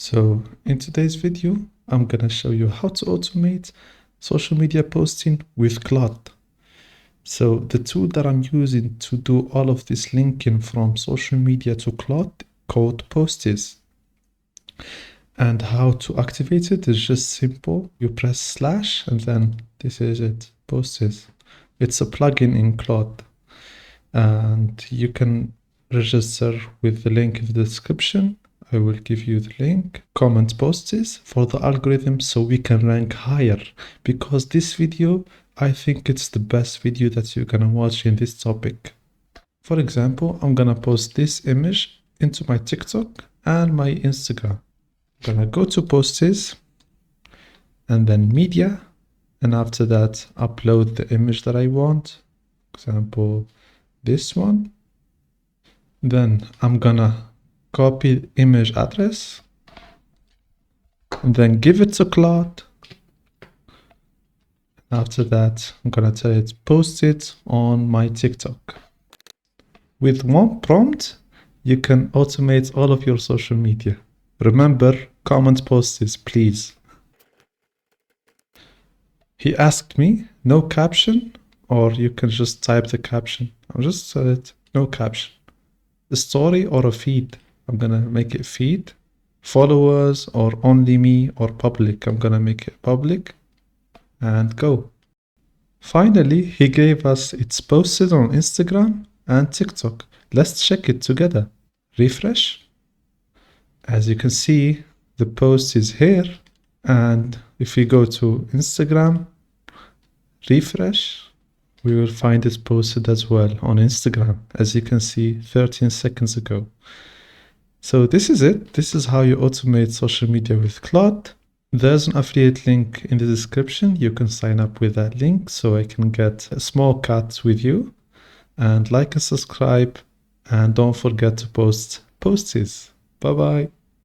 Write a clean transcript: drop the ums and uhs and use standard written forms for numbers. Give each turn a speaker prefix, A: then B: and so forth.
A: So in today's video, I'm gonna show you how to automate social media posting with Claude. So the tool that I'm using to do all of this linking from social media to Claude called Posts. And how to activate it is just simple. You press slash and then this is it, Posts. It's a plugin in Claude. And you can register with the link in the description. I will give you the link. Comment posts for the algorithm so we can rank higher, because this video, I think it's the best video that you're gonna watch in this topic. For example, I'm gonna post this image into my TikTok and my Instagram. I'm gonna go to posts and then media, and after that upload the image that I want. For example, this one. Then I'm gonna copy image address and then give it to Claude. After that, I'm gonna tell it post it on my TikTok. With one prompt, you can automate all of your social media. Remember, comment posts, please. He asked me no caption, or you can just type the caption. I'll just tell it no caption. A story or a feed. I'm gonna make it feed. Followers or only me or public. I'm gonna make it public and go. Finally, he gave us it's posted on Instagram and TikTok. Let's check it together. Refresh. As you can see, the post is here. And if we go to Instagram, refresh, we will find it posted as well on Instagram, as you can see 13 seconds ago. So this is it. This is how you automate social media with Claude. There's an affiliate link in the description. You can sign up with that link so I can get a small cut with you. And like and subscribe. And don't forget to post posts. Bye-bye.